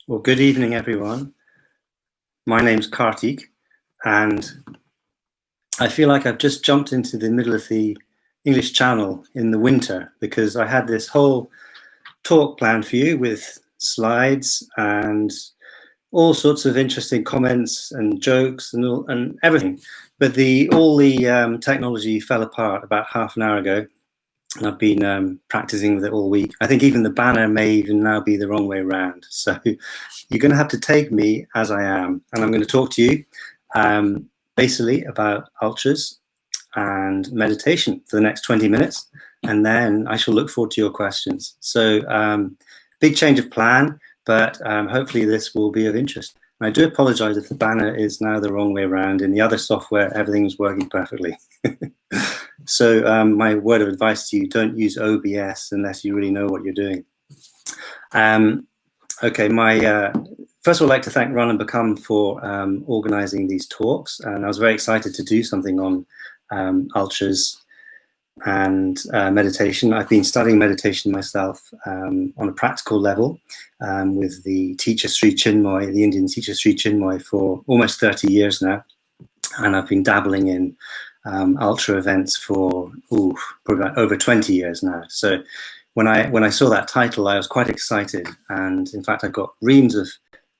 Well, good evening, everyone. My name's Karteek, and I feel like I've just jumped into the middle of the English Channel in the winter because I had this whole talk planned for you with slides and all sorts of interesting comments and jokes and everything. But all the technology fell apart about half an hour ago. And I've been practicing with it all week. I think even the banner may even now be the wrong way around. So you're going to have to take me as I am. And I'm going to talk to you basically about ultras and meditation for the next 20 minutes. And then I shall look forward to your questions. So big change of plan, but hopefully this will be of interest. And I do apologize if the banner is now the wrong way around. In the other software, everything's working perfectly. So my word of advice to you, don't use OBS unless you really know what you're doing. Okay, first of all, I'd like to thank Ron and Bakam for organizing these talks. And I was very excited to do something on ultras and meditation. I've been studying meditation myself on a practical level with the teacher Sri Chinmoy, the Indian teacher Sri Chinmoy, for almost 30 years now. And I've been dabbling in ultra events for probably about over 20 years now. So when I saw that title, I was quite excited, and in fact I got reams of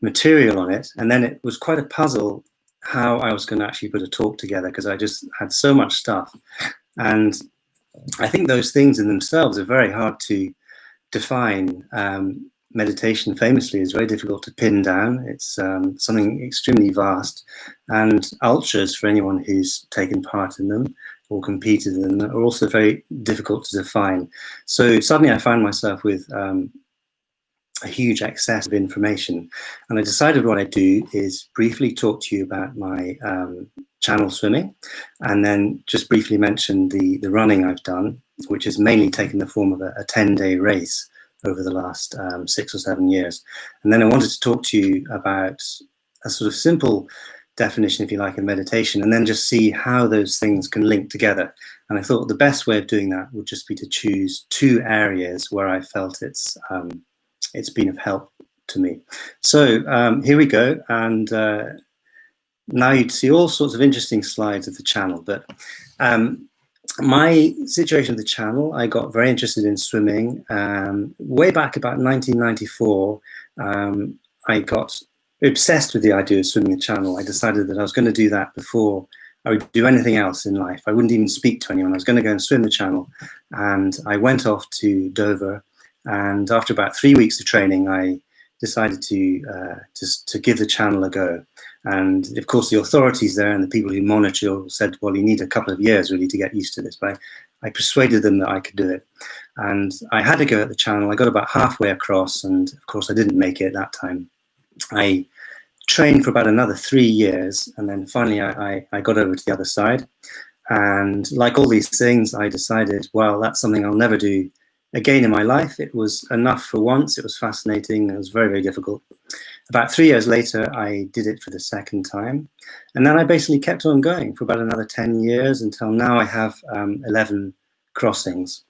material on it, and then it was quite a puzzle how I was going to actually put a talk together because I just had so much stuff. And I think those things in themselves are very hard to define. Meditation famously is very difficult to pin down. It's something extremely vast, and ultras, for anyone who's taken part in them or competed in them, are also very difficult to define. So suddenly I found myself with a huge excess of information, and I decided what I'd do is briefly talk to you about my channel swimming, and then just briefly mention the running I've done, which has mainly taken the form of a 10-day race over the last 6 or 7 years. And then I wanted to talk to you about a sort of simple definition, if you like, of meditation, and then just see how those things can link together. And I thought the best way of doing that would just be to choose 2 areas where I felt it's been of help to me. So here we go. And now you'd see all sorts of interesting slides of the channel, but my situation with the channel, I got very interested in swimming way back about 1994. I got obsessed with the idea of swimming the channel. I decided that I was going to do that before I would do anything else in life. I wouldn't even speak to anyone. I was going to go and swim the channel. And I went off to Dover, and after about 3 weeks of training, I decided to give the channel a go. And of course, the authorities there and the people who monitor said, well, you need a couple of years really to get used to this. But I persuaded them that I could do it. And I had to go at the channel. I got about halfway across, and of course, I didn't make it that time. I trained for about another 3 years, and then finally I got over to the other side. And like all these things, I decided, well, that's something I'll never do again in my life. It was enough for once. It was fascinating. It was very, very difficult. About 3 years later, I did it for the second time. And then I basically kept on going for about another 10 years until now I have 11 crossings.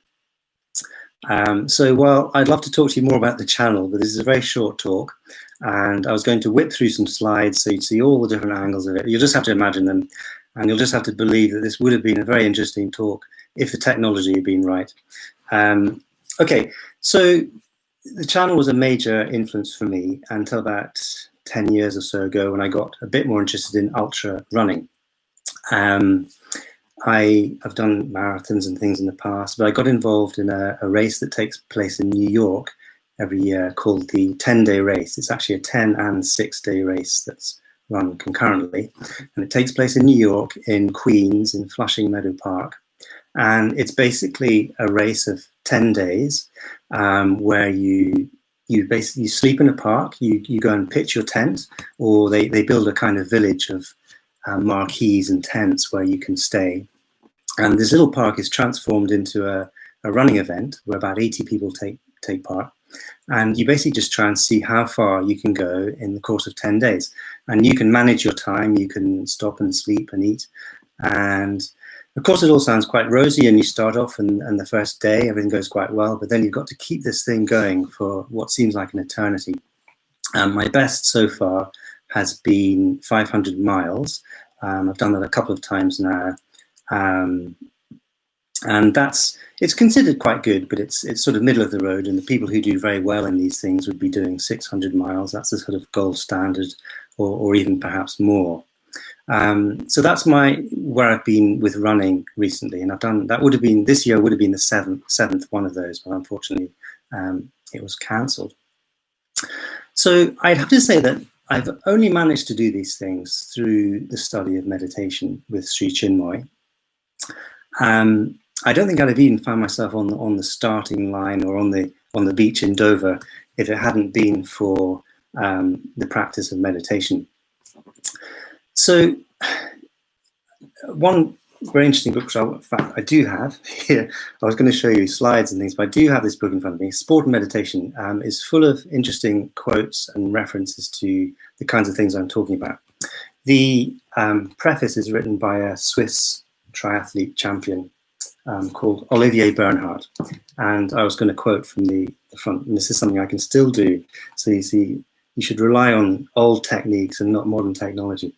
So, well, I'd love to talk to you more about the channel, but this is a very short talk. And I was going to whip through some slides so you'd see all the different angles of it. You'll just have to imagine them, and you'll just have to believe that this would have been a very interesting talk if the technology had been right. Okay, so the channel was a major influence for me until about 10 years or so ago when I got a bit more interested in ultra running. I have done marathons and things in the past, but I got involved in a race that takes place in New York every year called the 10-day race. It's actually a 10 and 6-day race that's run concurrently, and it takes place in New York, in Queens, in Flushing Meadow Park. And it's basically a race of 10 days where you basically sleep in a park, you go and pitch your tent, or they build a kind of village of marquees and tents where you can stay. And this little park is transformed into a running event where about 80 people take part. And you basically just try and see how far you can go in the course of 10 days. And you can manage your time, you can stop and sleep and eat. And of course, it all sounds quite rosy, and you start off and the first day, everything goes quite well, but then you've got to keep this thing going for what seems like an eternity. My best so far has been 500 miles. I've done that a couple of times now. And it's considered quite good, but it's sort of middle of the road. And the people who do very well in these things would be doing 600 miles. That's the sort of gold standard, or even perhaps more. So that's where I've been with running recently, and I've done that. Would have been this year would have been the seventh one of those, but unfortunately it was cancelled. So I'd have to say that I've only managed to do these things through the study of meditation with Sri Chinmoy. I don't think I'd have even found myself on the starting line or on the beach in Dover if it hadn't been for the practice of meditation. So one very interesting book, which in fact I do have here. I was going to show you slides and things, but I do have this book in front of me. Sport and Meditation is full of interesting quotes and references to the kinds of things I'm talking about. The preface is written by a Swiss triathlete champion called Olivier Bernhard, and I was going to quote from the front, and this is something I can still do. So you see, you should rely on old techniques and not modern technology.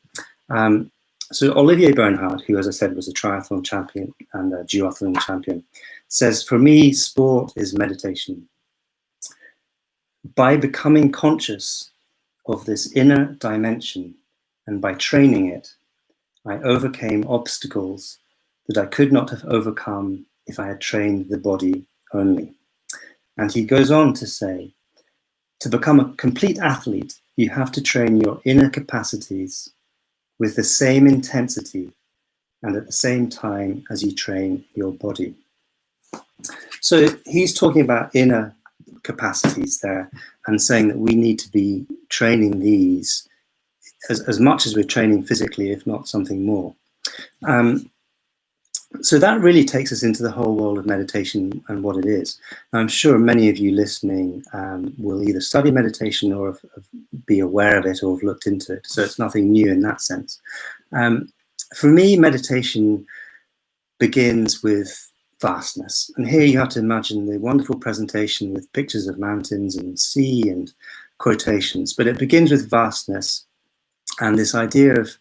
So Olivier Bernhard, who, as I said, was a triathlon champion and a duathlon champion, says, "For me, sport is meditation. By becoming conscious of this inner dimension and by training it, I overcame obstacles that I could not have overcome if I had trained the body only." And he goes on to say, "To become a complete athlete, you have to train your inner capacities with the same intensity and at the same time as you train your body." So he's talking about inner capacities there and saying that we need to be training these as much as we're training physically, if not something more. So that really takes us into the whole world of meditation and what it is. I'm sure many of you listening will either study meditation or be aware of it or have looked into it. So it's nothing new in that sense. For me, meditation begins with vastness. And here you have to imagine the wonderful presentation with pictures of mountains and sea and quotations. But it begins with vastness and this idea of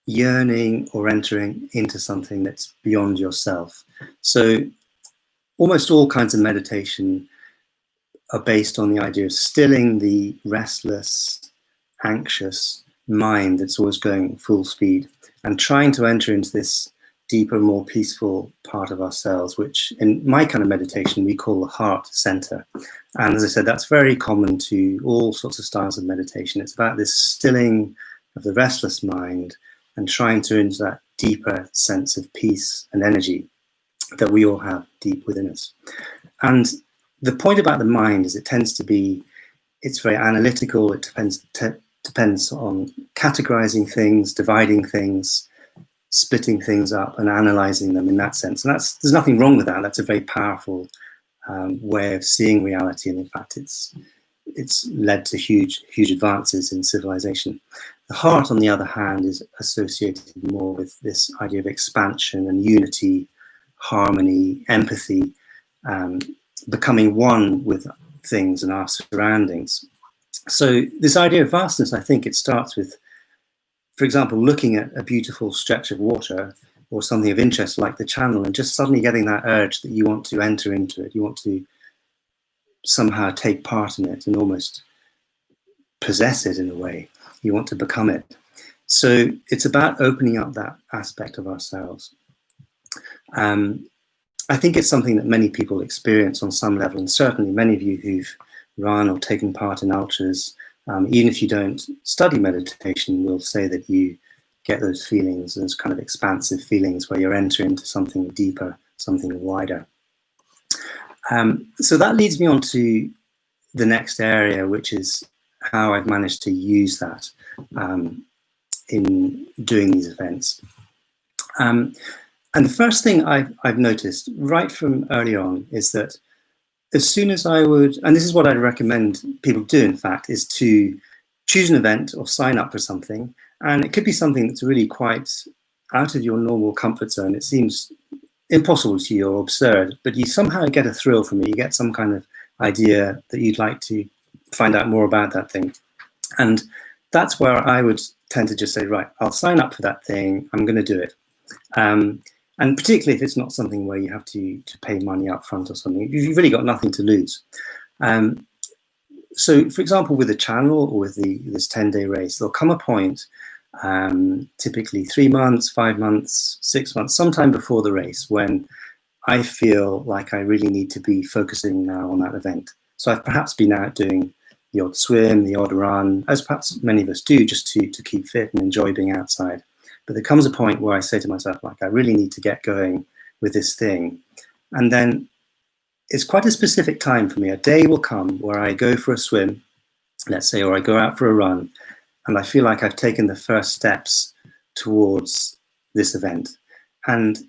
yearning or entering into something that's beyond yourself. So almost all kinds of meditation are based on the idea of stilling the restless, anxious mind that's always going full speed and trying to enter into this deeper, more peaceful part of ourselves, which in my kind of meditation we call the heart center. And as I said, that's very common to all sorts of styles of meditation. It's about this stilling of the restless mind and trying to enter that deeper sense of peace and energy that we all have deep within us. And the point about the mind is it tends to be, it's very analytical, it depends on categorizing things, dividing things, splitting things up and analyzing them in that sense. And there's nothing wrong with that. That's a very powerful way of seeing reality. And in fact, it's led to huge advances in civilization. The heart, on the other hand, is associated more with this idea of expansion and unity, harmony, empathy, becoming one with things and our surroundings. So this idea of vastness, I think it starts with, for example, looking at a beautiful stretch of water or something of interest like the channel and just suddenly getting that urge that you want to enter into it. You want to somehow take part in it and almost possess it in a way. You want to become it. So it's about opening up that aspect of ourselves. I think it's something that many people experience on some level, and certainly many of you who've run or taken part in ultras, even if you don't study meditation, will say that you get those feelings, those kind of expansive feelings where you're entering into something deeper, something wider. So that leads me on to the next area, which is how I've managed to use that in doing these events. And the first thing I've noticed right from early on is that as soon as I would, and this is what I'd recommend people do, in fact, is to choose an event or sign up for something. And it could be something that's really quite out of your normal comfort zone. It seems impossible to you or absurd, but you somehow get a thrill from it. You get some kind of idea that you'd like to find out more about that thing. And that's where I would tend to just say, right, I'll sign up for that thing, I'm going to do it. And particularly if it's not something where you have to pay money up front or something, you've really got nothing to lose. So, for example, with the channel or with this 10-day race, there'll come a point, typically 3 months, 5 months, 6 months, sometime before the race, when I feel like I really need to be focusing now on that event. So I've perhaps been out doing the odd swim, the odd run, as perhaps many of us do, just to keep fit and enjoy being outside. But there comes a point where I say to myself, like, I really need to get going with this thing. And then it's quite a specific time for me. A day will come where I go for a swim, let's say, or I go out for a run, and I feel like I've taken the first steps towards this event. And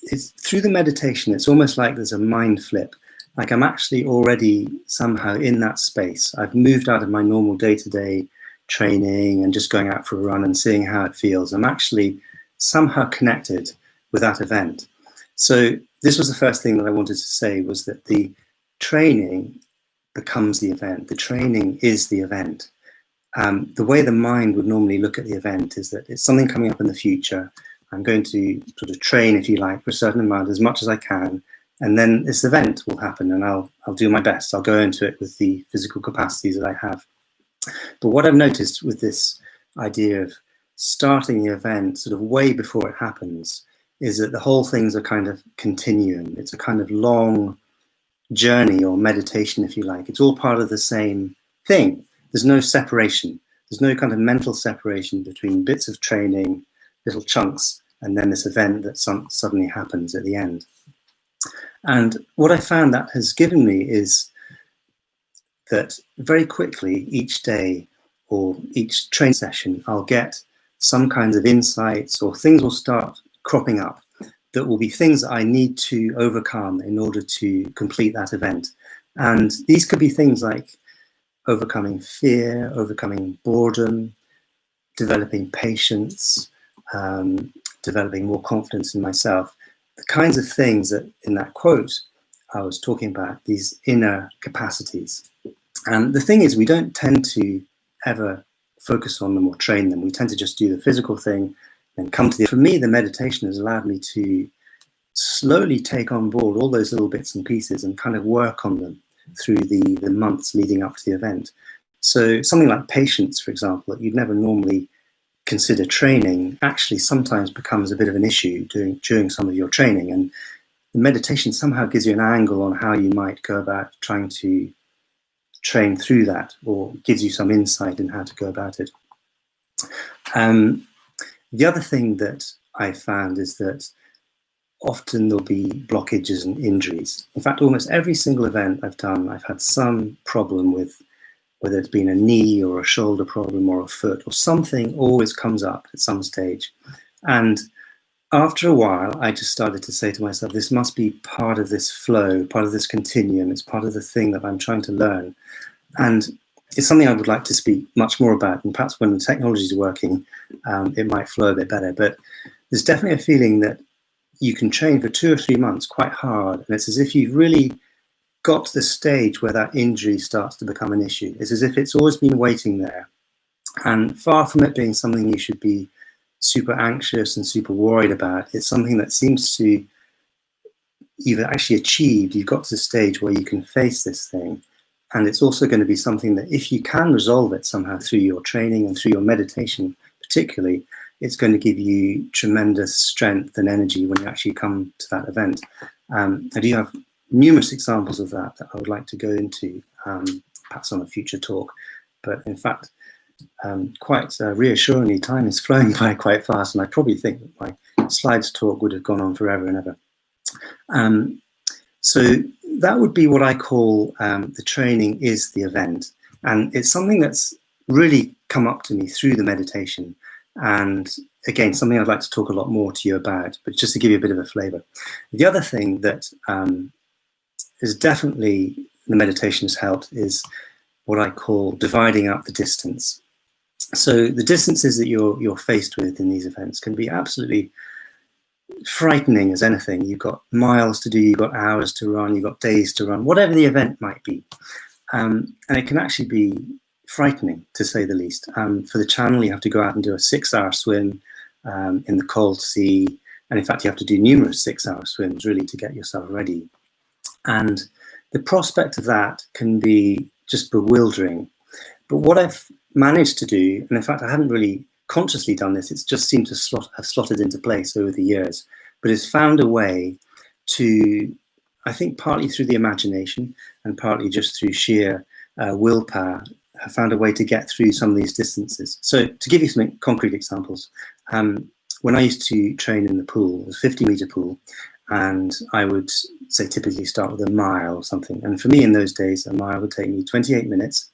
it's through the meditation, it's almost like there's a mind flip. Like I'm actually already somehow in that space. I've moved out of my normal day-to-day training and just going out for a run and seeing how it feels. I'm actually somehow connected with that event. So this was the first thing that I wanted to say, was that the training becomes the event. The training is the event. The way the mind would normally look at the event is that it's something coming up in the future. I'm going to sort of train, if you like, for a certain amount, as much as I can. And then this event will happen and I'll do my best. I'll go into it with the physical capacities that I have. But what I've noticed with this idea of starting the event sort of way before it happens is that the whole thing's a kind of continuum. It's a kind of long journey or meditation, if you like. It's all part of the same thing. There's no separation. There's no kind of mental separation between bits of training, little chunks, and then this event that suddenly happens at the end. And what I found that has given me is that very quickly, each day or each training session, I'll get some kinds of insights, or things will start cropping up that will be things that I need to overcome in order to complete that event. And these could be things like overcoming fear, overcoming boredom, developing patience, developing more confidence in myself. The kinds of things that in that quote I was talking about, these inner capacities. And the thing is, we don't tend to ever focus on them or train them. We tend to just do the physical thing and come to the... For me, the meditation has allowed me to slowly take on board all those little bits and pieces and kind of work on them through the months leading up to the event. So something like patience, for example, that you'd never normally consider training, actually sometimes becomes a bit of an issue during some of your training. And the meditation somehow gives you an angle on how you might go about trying to train through that, or gives you some insight in how to go about it. The other thing that I found is that often there'll be blockages and injuries. In fact, almost every single event I've done, I've had some problem with, whether it's been a knee or a shoulder problem or a foot or something always comes up at some stage. And after a while, I just started to say to myself, this must be part of this flow, part of this continuum. It's part of the thing that I'm trying to learn. And it's something I would like to speak much more about. And perhaps when the technology is working, it might flow a bit better. But there's definitely a feeling that you can train for 2 or 3 months quite hard. And it's as if you've really got to the stage where that injury starts to become an issue. It's as if it's always been waiting there. And far from it being something you should be super anxious and super worried about, it's something that seems to, you've actually achieved, you've got to the stage where you can face this thing. And it's also going to be something that if you can resolve it somehow through your training and through your meditation particularly, it's going to give you tremendous strength and energy when you actually come to that event. I do have numerous examples of that I would like to go into, perhaps on a future talk. But in fact, quite reassuringly, time is flowing by quite fast, and I probably think that my slides talk would have gone on forever and ever. So that would be what I call the training is the event. And it's something that's really come up to me through the meditation. And again, something I'd like to talk a lot more to you about, but just to give you a bit of a flavor. The other thing that is definitely the meditation has helped is what I call dividing up the distance. So the distances that you're faced with in these events can be absolutely frightening as anything. You've got miles to do, you've got hours to run, you've got days to run, whatever the event might be. And it can actually be frightening, to say the least. For the channel, you have to go out and do a 6-hour swim in the cold sea. And in fact, you have to do numerous 6-hour swims really to get yourself ready. And the prospect of that can be just bewildering. But what I've managed to do, and in fact, I haven't really consciously done this, it's just seemed to have slotted into place over the years, but it's found a way to, I think partly through the imagination and partly just through sheer willpower, have found a way to get through some of these distances. So to give you some concrete examples, when I used to train in the pool, it was a 50-meter pool, and I would say typically start with a mile or something. And for me in those days, a mile would take me 28 minutes,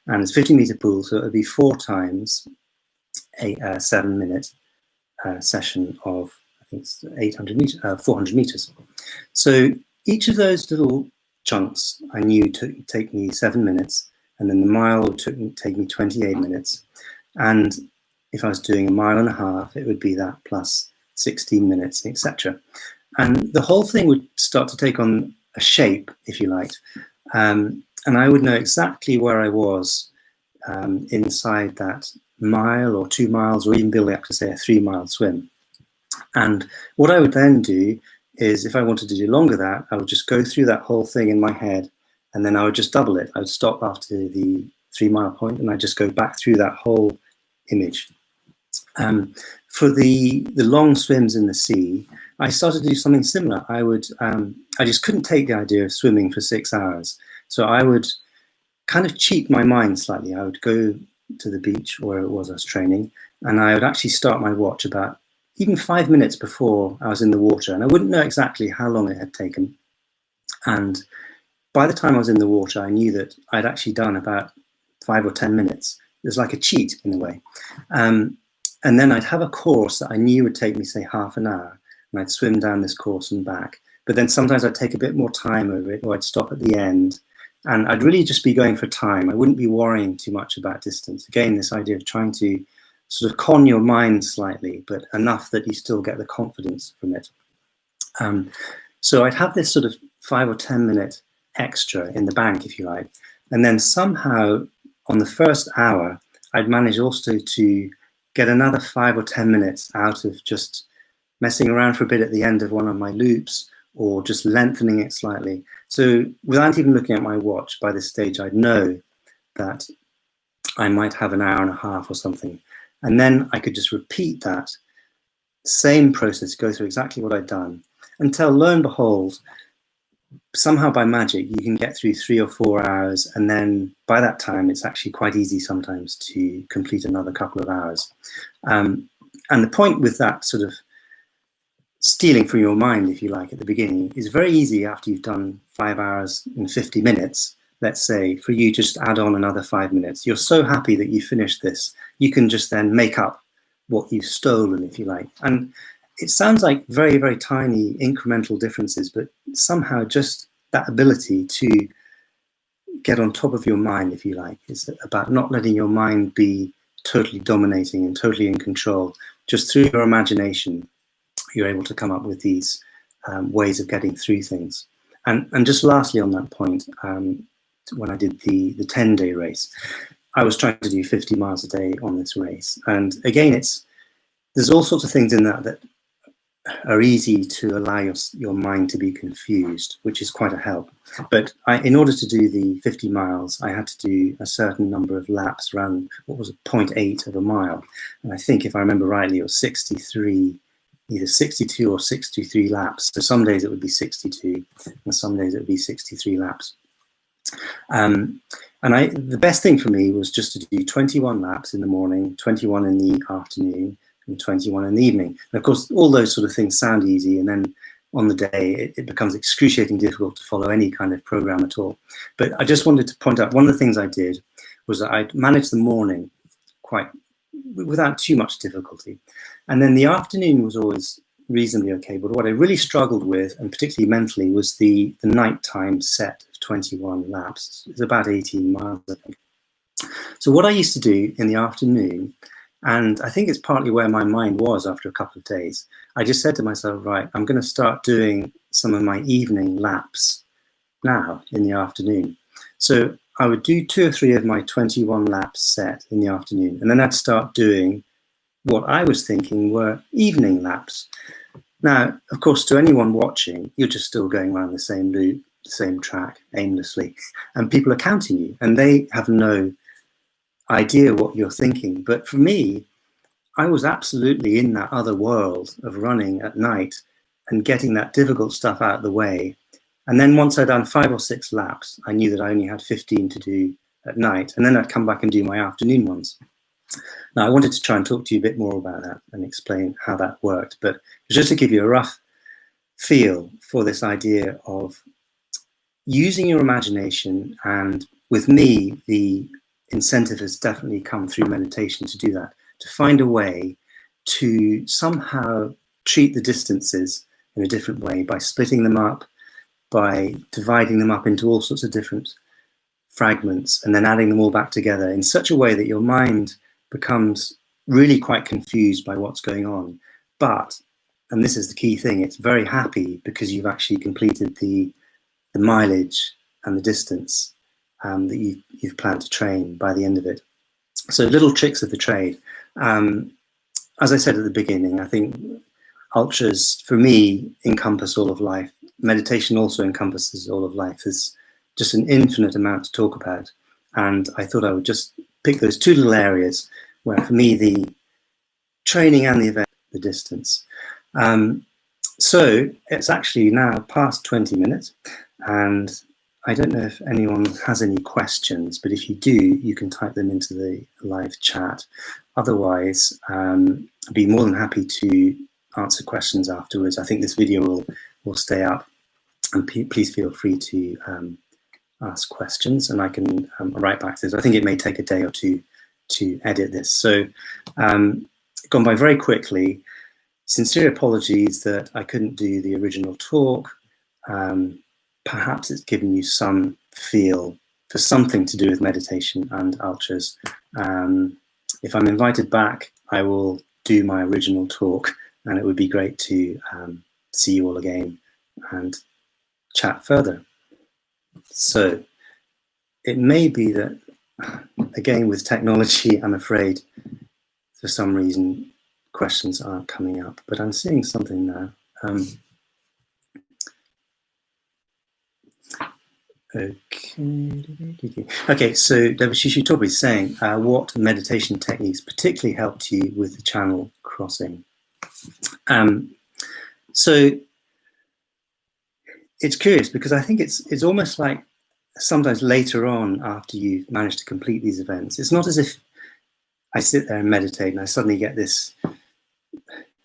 and it's a 50-meter pool, so it would be 4 times a 7-minute session of, I think it's 400 meters. So each of those little chunks I knew would take me 7 minutes, and then the mile would take me 28 minutes. And if I was doing a mile and a half, it would be that plus 16 minutes, etc. And the whole thing would start to take on a shape, if you like. And I would know exactly where I was inside that mile or 2 miles, or even building up to, say, a 3-mile swim. And what I would then do is, if I wanted to do longer that, I would just go through that whole thing in my head, and then I would just double it. I would stop after the 3-mile point, and I'd just go back through that whole image. For the long swims in the sea, I started to do something similar. I just couldn't take the idea of swimming for 6 hours. So I would kind of cheat my mind slightly. I would go to the beach where it was I was training, and I would actually start my watch about even 5 minutes before I was in the water, and I wouldn't know exactly how long it had taken. And by the time I was in the water, I knew that I'd actually done about 5 or 10 minutes. It was like a cheat in a way. And then I'd have a course that I knew would take me, say, half an hour, and I'd swim down this course and back. But then sometimes I'd take a bit more time over it, or I'd stop at the end, and I'd really just be going for time. I wouldn't be worrying too much about distance. Again, this idea of trying to sort of con your mind slightly, but enough that you still get the confidence from it. So I'd have this sort of 5 or 10 minute extra in the bank, if you like. And then somehow on the first hour, I'd manage also to get another 5 or 10 minutes out of just messing around for a bit at the end of one of my loops, or just lengthening it slightly. So without even looking at my watch, by this stage, I'd know that I might have an hour and a half or something. And then I could just repeat that same process, go through exactly what I'd done, until lo and behold, somehow by magic, you can get through 3 or 4 hours. And then by that time, it's actually quite easy sometimes to complete another couple of hours. And the point with that sort of stealing from your mind, if you like, at the beginning, is very easy after you've done 5 hours and 50 minutes, let's say, for you just add on another 5 minutes. You're so happy that you finished this, you can just then make up what you've stolen, if you like. And it sounds like very, very tiny incremental differences, but somehow just that ability to get on top of your mind, if you like, is about not letting your mind be totally dominating and totally in control. Just through your imagination, you're able to come up with these ways of getting through things. And just lastly on that point, when I did the 10-day race, I was trying to do 50 miles a day on this race. And again, there's all sorts of things in that are easy to allow your mind to be confused, which is quite a help. But in order to do the 50 miles, I had to do a certain number of laps around what was 0.8 of a mile. And I think, if I remember rightly, it was 63, either 62 or 63 laps. So some days it would be 62, and some days it would be 63 laps. And the best thing for me was just to do 21 laps in the morning, 21 in the afternoon, and 21 in the evening. And of course, all those sort of things sound easy, and then on the day, it becomes excruciatingly difficult to follow any kind of program at all. But I just wanted to point out, one of the things I did was that I managed the morning without too much difficulty. And then the afternoon was always reasonably okay. But what I really struggled with, and particularly mentally, was the nighttime set of 21 laps. It's about 18 miles, I think. So what I used to do in the afternoon, and I think it's partly where my mind was after a couple of days, I just said to myself, right, I'm going to start doing some of my evening laps now in the afternoon. So I would do 2 or 3 of my 21 laps set in the afternoon, and then I'd start doing what I was thinking were evening laps. Now, of course, to anyone watching, you're just still going around the same loop, the same track, aimlessly, and people are counting you, and they have no idea what you're thinking. But for me, I was absolutely in that other world of running at night and getting that difficult stuff out of the way. And then once I'd done 5 or 6 laps, I knew that I only had 15 to do at night, and then I'd come back and do my afternoon ones. Now, I wanted to try and talk to you a bit more about that and explain how that worked, but just to give you a rough feel for this idea of using your imagination, and with me, the incentive has definitely come through meditation to do that, to find a way to somehow treat the distances in a different way by splitting them up, by dividing them up into all sorts of different fragments and then adding them all back together in such a way that your mind becomes really quite confused by what's going on. But, and this is the key thing, it's very happy because you've actually completed the mileage and the distance that you've planned to train by the end of it. So little tricks of the trade. As I said at the beginning, I think ultras, for me, encompass all of life. Meditation also encompasses all of life. There's just an infinite amount to talk about. And I thought I would just pick those 2 little areas where, for me, the training and the event, the distance. So it's actually now past 20 minutes, and I don't know if anyone has any questions, but if you do, you can type them into the live chat. Otherwise, I'd be more than happy to answer questions afterwards. I think this video will stay up, and please feel free to ask questions, and I can write back to this. I think it may take a day or 2 to edit this. So gone by very quickly. Sincere apologies that I couldn't do the original talk. Perhaps it's given you some feel for something to do with meditation and ultras. If I'm invited back, I will do my original talk, and it would be great to see you all again and chat further. So it may be that, again, with technology, I'm afraid for some reason questions aren't coming up, but I'm seeing something now. Okay, so Devashishi Tobi is saying, what meditation techniques particularly helped you with the channel crossing? So it's curious because I think it's almost like sometimes later on, after you've managed to complete these events, it's not as if I sit there and meditate and I suddenly get this.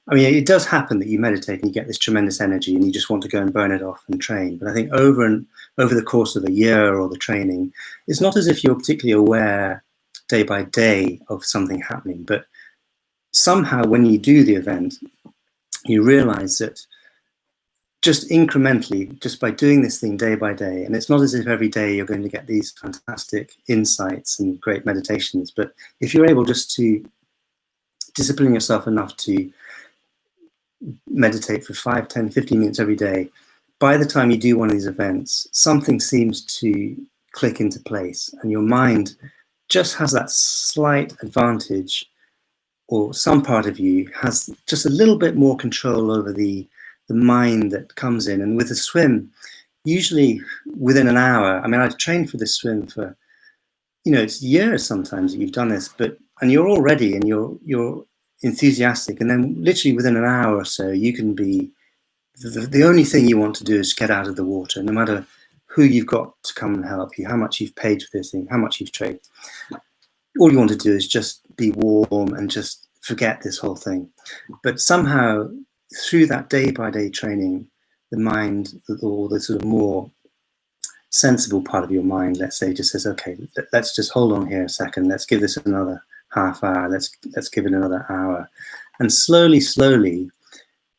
I mean, it does happen that you meditate and you get this tremendous energy and you just want to go and burn it off and train. But I think over the course of a year or the training, it's not as if you're particularly aware day by day of something happening. But somehow when you do the event, you realize that just incrementally, just by doing this thing day by day, and it's not as if every day you're going to get these fantastic insights and great meditations, but if you're able just to discipline yourself enough to meditate for 5, 10, 15 minutes every day, by the time you do one of these events, something seems to click into place and your mind just has that slight advantage, or some part of you has just a little bit more control over the mind that comes in. And with a swim, usually within an hour, I mean, I've trained for this swim for, it's years sometimes that you've done this, and you're all ready and you're enthusiastic, and then literally within an hour or so you can be the only thing you want to do is get out of the water, no matter who you've got to come and help you, how much you've paid for this thing, how much you've trained. All you want to do is just be warm and just forget this whole thing. But somehow through that day by day training, the mind, or the sort of more sensible part of your mind, let's say, just says, okay, let's just hold on here a second, let's give this another half hour, let's give it another hour. And slowly,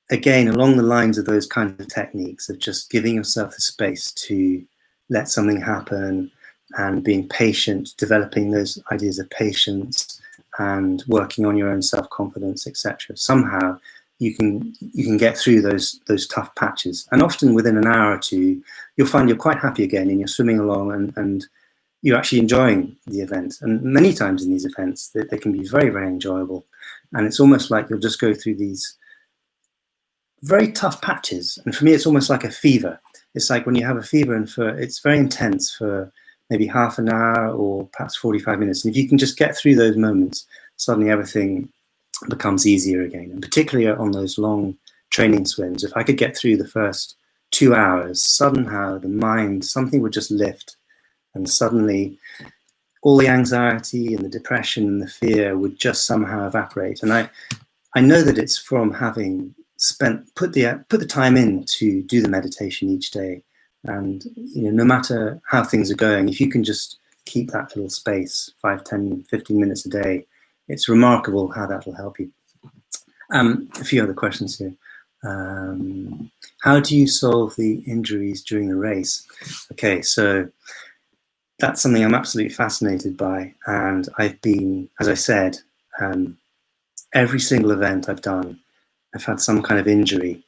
again, along the lines of those kinds of techniques of just giving yourself the space to let something happen and being patient, developing those ideas of patience and working on your own self-confidence, etc. Somehow you can get through those tough patches. And often within an hour or two, you'll find you're quite happy again and you're swimming along and you're actually enjoying the event. And many times in these events, they can be very, very enjoyable. And it's almost like you'll just go through these very tough patches. And for me, it's almost like a fever. It's like when you have a fever and it's very intense for maybe half an hour or perhaps 45 minutes. And if you can just get through those moments, suddenly everything becomes easier again. And particularly on those long training swims, if I could get through the first 2 hours, somehow the mind, something would just lift. And suddenly all the anxiety and the depression and the fear would just somehow evaporate. And I know that it's from having put the time in to do the meditation each day. And no matter how things are going, if you can just keep that little space, 5, 10, 15 minutes a day, it's remarkable how that will help you. A few other questions here. How do you solve the injuries during the race? Okay, so that's something I'm absolutely fascinated by. And I've been, as I said, every single event I've done, I've had some kind of injury.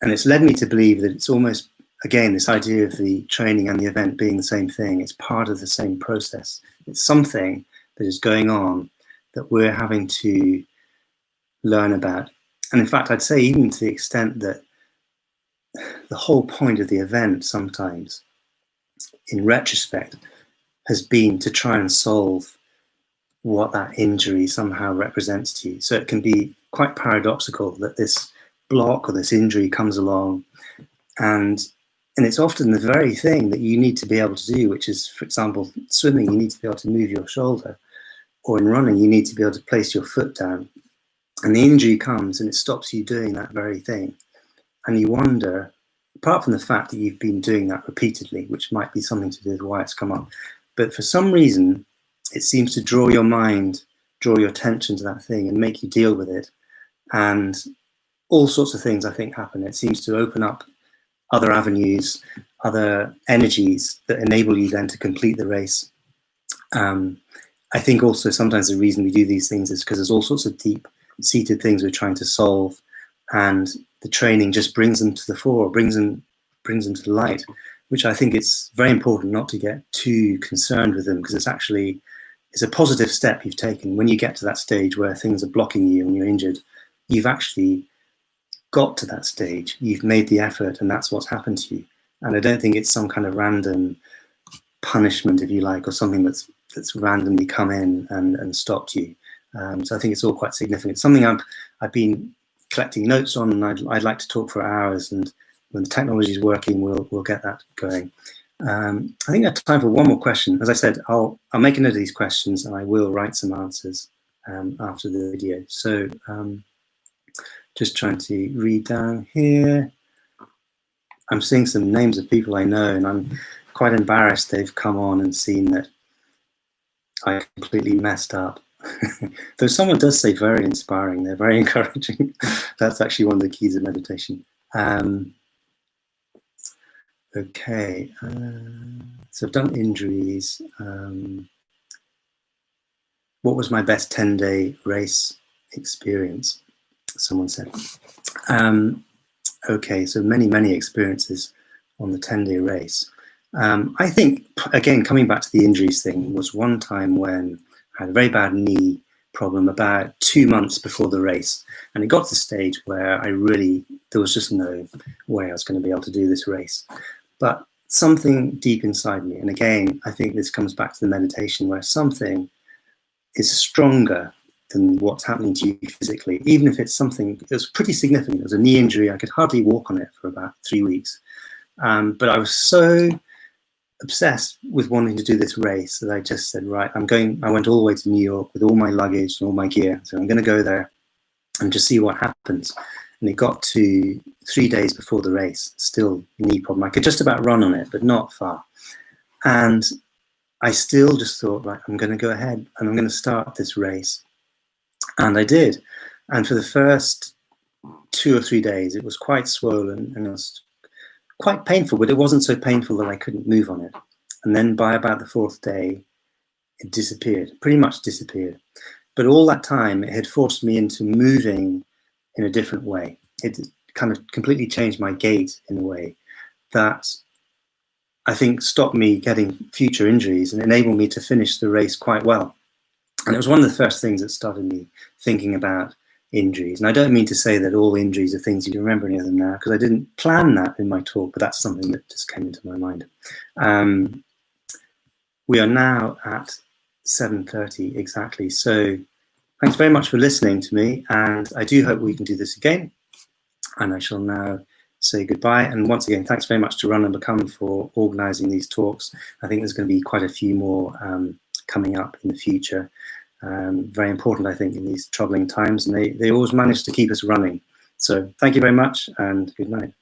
And it's led me to believe that it's almost, again, this idea of the training and the event being the same thing. It's part of the same process. It's something that is going on that we're having to learn about. And in fact, I'd say even to the extent that the whole point of the event sometimes, in retrospect, has been to try and solve what that injury somehow represents to you. So it can be quite paradoxical that this block or this injury comes along, and it's often the very thing that you need to be able to do, which is, for example, swimming, you need to be able to move your shoulder, or in running, you need to be able to place your foot down. And the injury comes and it stops you doing that very thing. And you wonder, apart from the fact that you've been doing that repeatedly, which might be something to do with why it's come up, but for some reason, it seems to draw your mind, draw your attention to that thing and make you deal with it. And all sorts of things, I think, happen. It seems to open up other avenues, other energies that enable you then to complete the race. I think also sometimes the reason we do these things is because there's all sorts of deep-seated things we're trying to solve, and the training just brings them to the fore, brings them to the light, which I think it's very important not to get too concerned with them, because it's a positive step you've taken. When you get to that stage where things are blocking you and you're injured, you've actually got to that stage. You've made the effort, and that's what's happened to you. And I don't think it's some kind of random punishment, if you like, or something that's randomly come in and stopped you. So I think it's all quite significant. Something I've been collecting notes on, and I'd like to talk for hours. And when the technology is working, we'll get that going. I think I have time for one more question. As I said, I'll make a note of these questions, and I will write some answers after the video. So just trying to read down here. I'm seeing some names of people I know, and I'm quite embarrassed they've come on and seen that I completely messed up. Though someone does say very inspiring, they're very encouraging. That's actually one of the keys of meditation. Okay, so I've done injuries. What was my best 10-day race experience? Someone said. Okay, so many experiences on the 10-day race. I think, again, coming back to the injuries thing, was one time when I had a very bad knee problem about 2 months before the race. And it got to the stage where there was just no way I was going to be able to do this race. But something deep inside me, and again, I think this comes back to the meditation, where something is stronger than what's happening to you physically, even if it's something that was pretty significant. It was a knee injury. I could hardly walk on it for about 3 weeks. But I was so obsessed with wanting to do this race that I just said, right, I went all the way to New York with all my luggage and all my gear. So I'm going to go there and just see what happens. And it got to 3 days before the race, still knee problem. I could just about run on it, but not far. And I still just thought, right, I'm going to go ahead and I'm going to start this race. And I did. And for the first 2 or 3 days, it was quite swollen and it was quite painful, but it wasn't so painful that I couldn't move on it. And then by about the 4th day, it disappeared, pretty much disappeared. But all that time, it had forced me into moving in a different way. It kind of completely changed my gait in a way that I think, stopped me getting future injuries and enabled me to finish the race quite well. And it was one of the first things that started me thinking about injuries. And I don't mean to say that all injuries are things you remember any of them now, because I didn't plan that in my talk, but that's something that just came into my mind. We are now at 7:30 exactly. So thanks very much for listening to me. And I do hope we can do this again. And I shall now say goodbye. And once again, thanks very much to Run and Become for organising these talks. I think there's going to be quite a few more coming up in the future. Very important, I think, in these troubling times. And they always manage to keep us running. So thank you very much and good night.